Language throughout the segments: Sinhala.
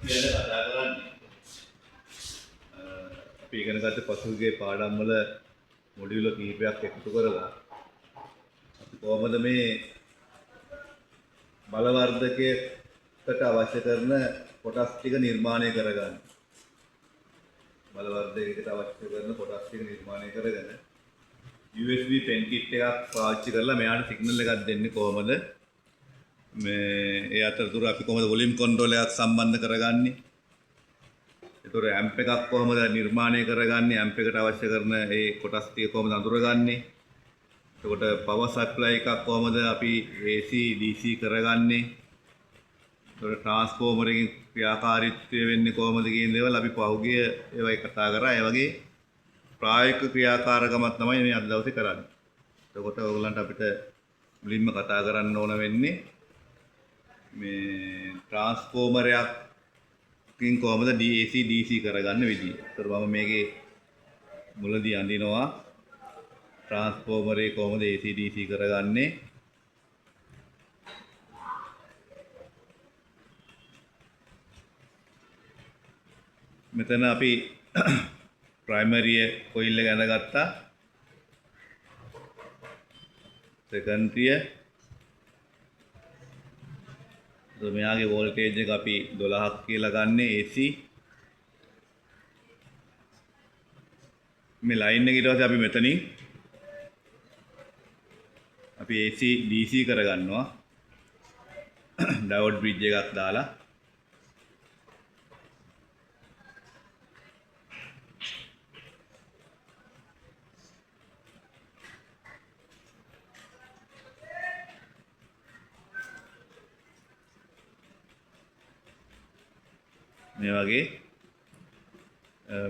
කියන කතා කරන්නේ. අපි ඉගෙන ගත්ත පසුගිය පාඩම් වල මොඩියුල කිහිපයක් එකතු කරලා අපි කොහොමද මේ බලවර්ධකයකට අවශ්‍ය කරන කොටස් ටික නිර්මාණය කරගන්නේ. බලවර්ධකයකට අවශ්‍ය කරන කොටස් ටික නිර්මාණය කරගෙන USB pen kit එකක් පාවිච්චි කරලා මෙයාට සිග්නල් එකක් දෙන්නේ කොහොමද? ඒ අතරතුර අපි කොහොමද වොලියම් කන්ට්‍රෝල් එකක් සම්බන්ධ කරගන්නේ? ඒතොර ඇම්ප් එකක් කොහොමද නිර්මාණය කරගන්නේ? ඇම්ප් එකට අවශ්‍ය කරන ඒ කොටස් ටික කොහොමද අඳුරගන්නේ? එතකොට පවර් සප්ලයි එකක් කොහොමද අපි AC DC කරගන්නේ? ඒතොර ට්‍රාන්ස්ෆෝමර් එකේ ක්‍රියාකාරීත්වය වෙන්නේ කොහොමද කියන දේවල් අපි පහුගිය ඒවයි කතා කරා. ඒ වගේ ප්‍රායෝගික ක්‍රියාකාරකමක් තමයි මේ අද දවසේ කරන්නේ. එතකොට ඔයගොල්ලන්ට අපිට මුලින්ම කතා කරන්න ඕන වෙන්නේ මේ ට්‍රාන්ස්ෆෝමරයකින් කොහොමද AC DC කරගන්න විදිය. ඒතර මම මේකේ මුලදී අඳිනවා ට්‍රාන්ස්ෆෝමරේ කොහොමද AC DC කරගන්නේ. මෙතන අපි ප්‍රයිමරි කොයිල් එක ඇඳගත්තා. සෙකන්ඩරිය මෙයාගේ වෝල්ටේජ් එක අපි 12ක් කියලා ගන්න AC. මේ ලයින් එක ඊට පස්සේ අපි මෙතනින් අපි AC DC කරගන්නවා. ඩයෝඩ් බ්‍රිජ් එකක් දාලා මේ වගේ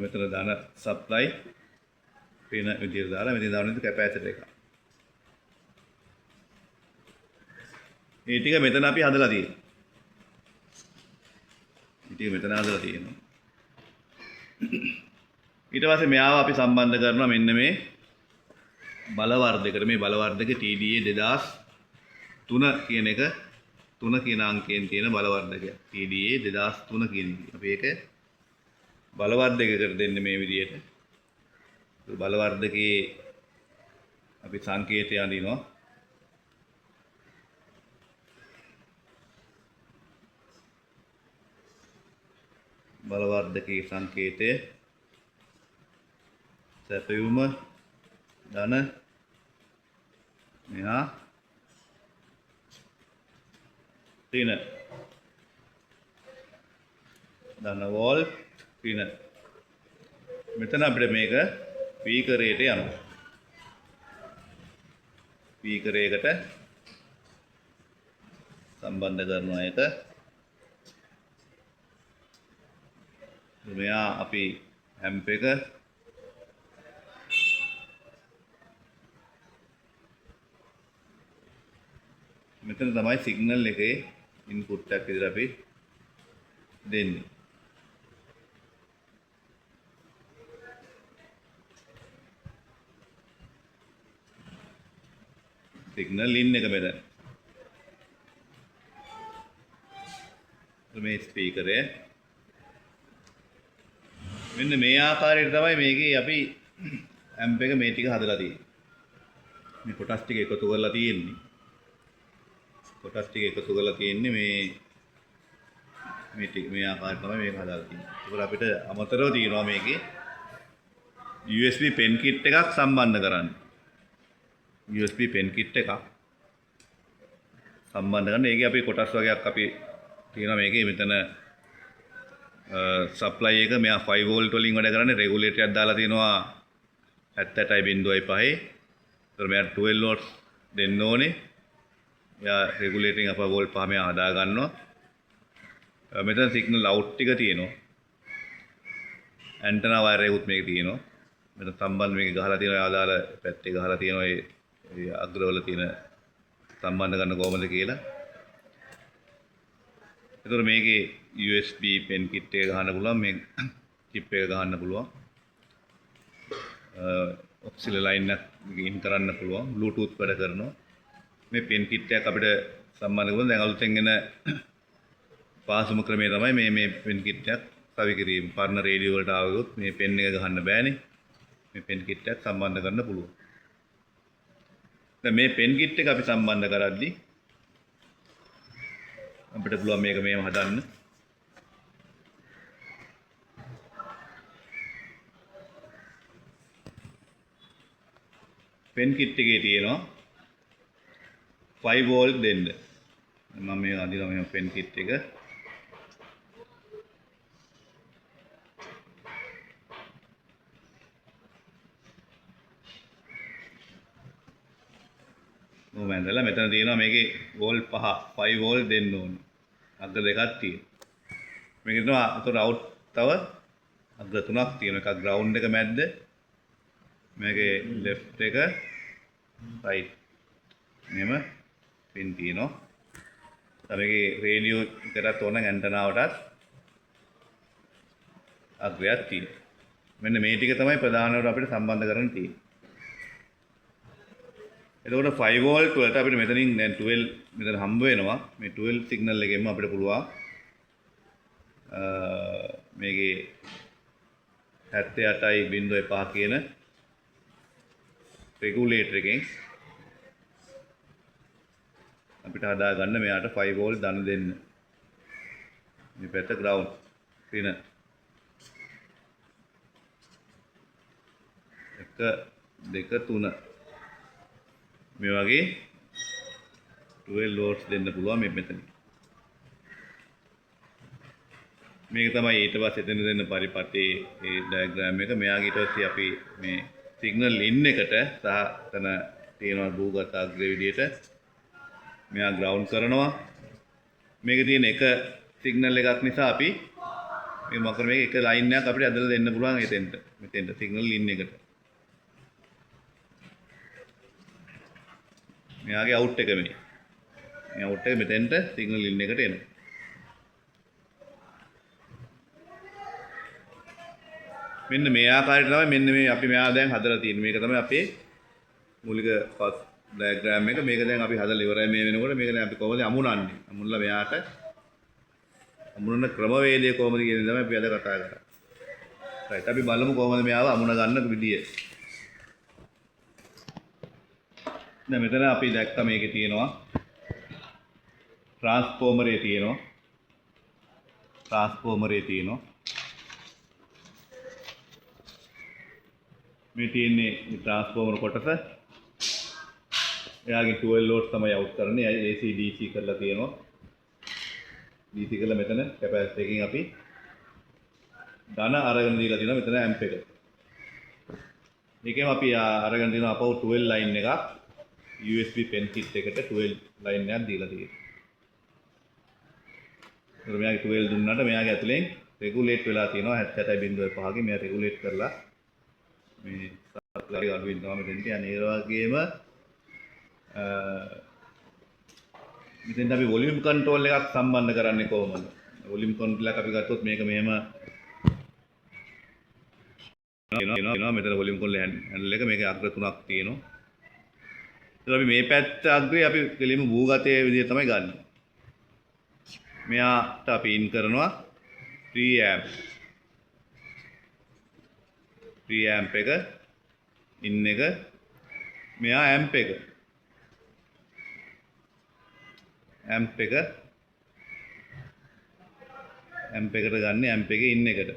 මෙතන දාන සප්ලයි පින විදියට දාලා මෙතන දාන කැපැසිටර් එක. මේ ටික මෙතන අපි හදලා තියෙනවා. මේ ටික මෙතන හදලා තියෙනවා. ඊට පස්සේ මෙයාව අපි සම්බන්ධ කරනවා මෙන්න මේ බලවර්ධකයට. මේ බලවර්ධක TDA 2003 කියන එක 3 කියන අංකයෙන් තියෙන බලවර්ධකය. TDA 2003 කියන එක. අපි ඒක බලවර්ධකයකට දෙන්නේ මේ විදිහට. බලවර්ධකයේ අපි සංකේතය අඳිනවා. බලවර්ධකයේ සංකේතය සැපයුම ධන මෙහා ඍණ ධන වෝල්ට් ඍණ. මෙතන අපිට මේක ස්පීකරයට යනවා. ස්පීකරයකට සම්බන්ධ කරනවා ඒක. මෙයා අපි ඇම්ප් එක මෙතන තමයි සිග්නල් එකේ ඉන්පුට් එකක් විදිහට අපි දෙන්නේ. සිග්නල් ඉන් එක මෙතන. මේ ස්පීකරය මෙන්න මේ ආකාරයට තමයි මේකේ අපි ඇම්ප් එක මේ ටික හදලා තියෙන්නේ. මේ කොටස් ටික එකතු කරලා තියෙන්නේ. කොටස් ටික එකතු කරලා තියෙන්නේ මේ ආකාරයට තමයි මේක හදලා තියෙන්නේ. ඒක අපිට අමතරව තියෙනවා මේකේ USB pen kit එකක් සම්බන්ධ කරන්න. USB pen kit එකක් සම්බන්ධ කරන්න. ඒකේ අපි කොටස් වගේක් අපි තියෙනවා මේකේ. මෙතන සප්ලයි එක මෙයා 5 වෝල්ට් වලින් වැඩ කරන්නේ. රෙගුලේටර් එකක් දාලා තියෙනවා 78.5. ඒතර මෙයා 12 වෝල්ට් දෙන්න ඕනේ. එයා රෙගුලේටින් අප වෝල්ට් පහ මෙයා හදා ගන්නවා. මෙතන සිග්නල් අවුට් ටික තියෙනවා. ඇන්ටනා වයර් එකකුත් මේක තියෙනවා. මෙතන සම්බන්ධ මේක ගහලා තියෙනවා. ආදාළ පැත්තේ ගහලා තියෙනවා ඒ අග්‍රවල තියෙන සම්බන්ධ කරන්න කොහොමද කියලා. ඒතර මේකේ USB pen kit එක ගහන්න පුළුවන්. මේ chip එක ගහන්න පුළුවන්. ඔක්සිලරි ලයින් එක ඉන් කරන්න පුළුවන්. Bluetooth වැඩ කරනවා. මේ pen kit එකක් අපිට සම්බන්ධ කරගන්න දැන් අලුතෙන් එන පාසුම ක්‍රමය තමයි මේ පෙන් කිට් එකක් සවි කිරීම. පරණ රේඩියෝ වලට ආවොත් මේ පෙන් එක ගහන්න බෑනේ. මේ පෙන් කිට් එකක් සම්බන්ධ කරන්න පුළුවන්. දැන් මේ පෙන් කිට් එක අපි සම්බන්ධ කරද්දී අපිට පුළුවන් මේක මෙහෙම හදන්න. පෙන් කිට් එකේ තියෙනවා 5 වෝල්ට් දෙන්න. මම මේ අදිනවා මේ පෙන් කිට් එක. මොමෙන්දලා මෙතන තියෙනවා මේකේ වෝල්ට් 5 වෝල්ට් දෙන්න ඕනේ. අග්‍ර දෙකක් තියෙනවා. මේක තියෙනවා අතට අවුට් තව අග්‍ර තුනක් තියෙනවා. එකක් ග්‍රවුන්ඩ් එක මැද්ද. මේකේ ලෙෆ්ට් එක රයිට්. මෙහෙම පින් තියෙනවා. මේකේ රේඩියෝ එකටත් ඕන ඇන්ටනාවටත් අග්‍රයක් තියෙනවා. මෙන්න මේ ටික තමයි ප්‍රධානව අපිට සම්බන්ධ කරන්න තියෙන්නේ. එතකොට 5 වෝල්ට් වලට අපිට මෙතනින් දැන් 12 මෙතන හම්බ වෙනවා. මේ 12 සිග්නල් එකෙන්ම අපිට පුළුවන් මේකේ 78.5 කියන රෙගුලේටර් එකෙන් අපිට හදා ගන්න මෙයාට 5 වෝල්ට් දන දෙන්න. මේ පැත්ත ග්‍රවුන්ඩ් පින 1 2 3 මේ වගේ 12 වෝල්ට්ස් දෙන්න පුළුවන් මෙතන. මේක තමයි ඊට පස්සේ දෙන්න පරිපතේ ඒ ඩයග්‍රෑම් එක. මෙයාගේ ඊට පස්සේ අපි මේ සිග්නල් ඉන් එකට සහ තන තියෙනවා භූගත අග්‍රය විදියට මෙයා ග්‍රවුන්ඩ් කරනවා. මේක තියෙන එක සිග්නල් එකක් නිසා අපි මේ මොකද මේක එක ලයින් එකක් අපිට ඇදලා දෙන්න පුළුවන් මෙතෙන්ට සිග්නල් ඉන් එකට. මෙයාගේ අවුට් එක මේ. මේ අවුට් එක මෙතෙන්ට සිග්නල් ඉන් එකට එනවා. මෙන්න මේ ආකාරයට තමයි මෙන්න මේ අපි මෙයා දැන් හදලා තියෙන්නේ. මේක තමයි අපේ මූලික ෆස්ට් ඩයග්‍රෑම් එක. මේක දැන් අපි හදලා ඉවරයි මේ වෙනකොට. මේක දැන් අපි කොහොමද අමුණන්නේ? අමුණලා මෙයාට අමුණන ක්‍රමවේදය කොහොමද කියන දේ තමයි අපි අද කතා කරන්නේ. right අපි බලමු කොහොමද මෙයාව අමුණ ගන්න විදිය. දැන් මෙතන අපි දැක්ක මේකේ තියෙනවා ට්‍රාන්ස්ෆෝමරේ තියෙනවා. මේ තියෙන්නේ ට්‍රාන්ස්ෆෝමර් කොටස. එයාගේ 12 වෝල්ට් තමයි අවුට් කරන්නේ. AC DC කරලා තියෙනවා. DC කරලා මෙතන කැපැසිටර් එකකින් අපි ධන අරගෙන දීලා තියෙනවා මෙතන ඇම්ප් එක. මේකෙම අපි අරගෙන තියෙනවා අපව 12 ලයින් එකක් USB pen kit එකට 12 ලයින් එකක් දීලා තියෙනවා. ඒතර මෙයාගේ 12 දුන්නාට මෙයාගේ ඇතුලෙන් රෙගුලේට් වෙලා තියෙනවා 77.5 කින් මෙයා රෙගුලේට් කරලා මේ සාකච්ඡා අඩුවෙන් තමයි මෙතෙන්ට යන්නේ. ඒ වගේම මෙතෙන්ට අපි වොලියුම් කන්ට්‍රෝල් එකක් සම්බන්ධ කරන්නේ කොහොමද? වොලියුම් කන්ට්‍රෝල් එක අපි ගත්තොත් මේක මෙහෙම එනවා මෙතන වොලියුම් කන්ට්‍රෝල් හැන්ඩල් එක මේකේ අග්‍ර තුනක් තියෙනවා. ඒත් අපි මේ පැත්ත අග්‍රේ අපි කෙලින්ම භූගතයේ විදිහට තමයි ගන්න. මෙයාට අපි ඉන් කරනවා 3 amp. 3 amp එක ඉන් එක මෙයා amp එක එකට ගන්න amp එකේ ඉන් එකට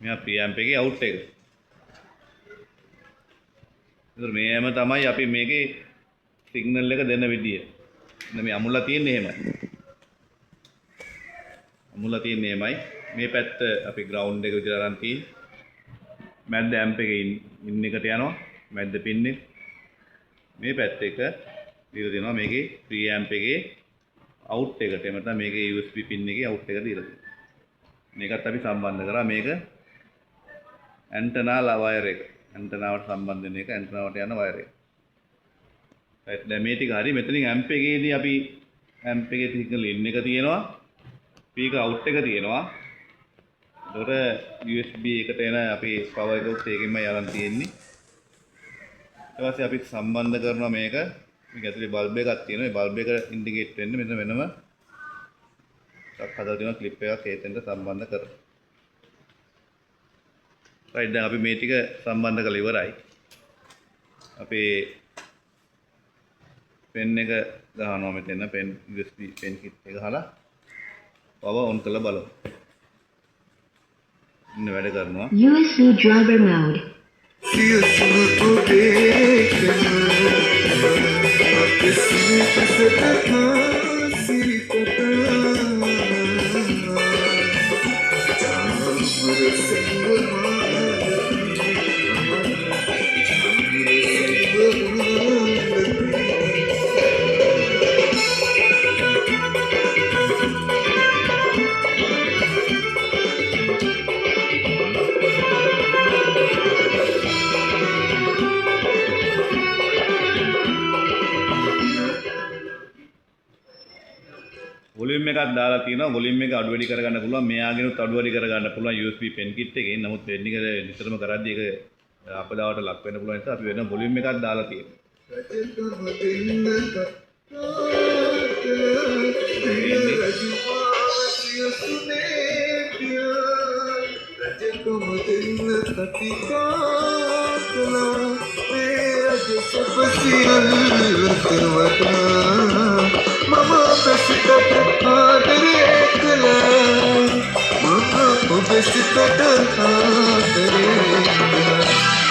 මෙයා preamp එකේ out එක. ඒතර මේම තමයි අපි මේකේ සිග්නල් එක දෙන්න විදිය. මේ අමුල්ලා තියෙන්නේ එහෙමයි. මේ පැත්ත අපි ග්‍රවුන්ඩ් එක විදිහට අරන් තියෙන්නේ. මැද්ද amp එකේ ඉන් එකට යනවා. මැද්ද පින් එක. මේ පැත්ත එක දීලා දෙනවා මේකේ preamp එකේ out එකට. එහෙම නැත්නම් මේකේ USB pin එකේ out එක දීලා දෙනවා. මේකත් අපි සම්බන්ධ කරා මේක ඇන්ටනා වයර් එක. ඇන්ටනාවට සම්බන්ධ වෙන එක ඇන්ටනාවට යන වයර් එක. right දැන් මේ ටික හරි මෙතනින් amp එකේදී අපි amp එකේ signal in එක තියෙනවා. peak out එක තියෙනවා. ඒතකොට USB එකට එන අපි power එකත් ඒකෙන්මයි අරන් තියෙන්නේ. ඊට පස්සේ අපි සම්බන්ධ කරනවා මේක ඇතුලේ බල්බ් එකක් තියෙනවා. ඒ බල්බ් එක ඉන්ඩිකේට් වෙන්න මෙතන වෙනම එකක් හදලා තියෙනවා ක්ලිප් එකක් ඒතෙන්ට සම්බන්ධ කරලා. right දැන් අපි මේ ටික සම්බන්ධ කරලා ඉවරයි. අපි පෙන් එක ගහනවා මෙතන පෙන් USB පෙන් කිට් එක ගහලා power on කරලා බලමු. ඉන්න වැඩ කරනවා. USB driver mode. වොලියුම් එකක් දාලා තියෙනවා වොලියුම් එක අඩු වැඩි කරගන්න පුළුවන් මෙයාගෙනුත් අඩු වැඩි කරගන්න පුළුවන් USB pen kit එකෙන් නමුත් පෙන් එක නිතරම කරද්දී ඒක අපදාවට ලක් වෙන්න පුළුවන් නිසා අපි වෙන වොලියුම් එකක් දාලා තියෙනවා Mama besita tere ekla Mama besita tere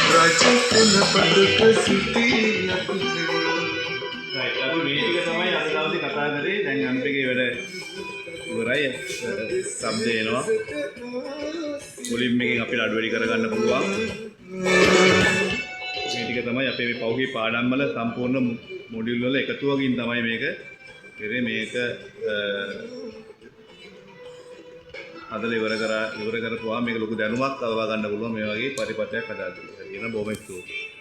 Rajatna padka siti right අපි මේ ටික තමයි අද දවසේ කතා කරේ දැන් අම්පේගේ වැඩ ඉවරයි සබ්ද එනවා වොලියුම් එකෙන් අපිට අඩු වැඩි කරගන්න පුළුවන් මේ ටික තමයි අපේ මේ පෞගේ පාඩම් වල සම්පූර්ණ මොඩියුල් වල එකතුවකින් තමයි මේක කරේ මේක හදලා ඉවර කරපුවා මේක ලොකු දැනුමක් ලබා ගන්න පුළුවන් මේ වගේ පරිපතයක් හදාගන්න. කියන බොහොම ස්තුතියි.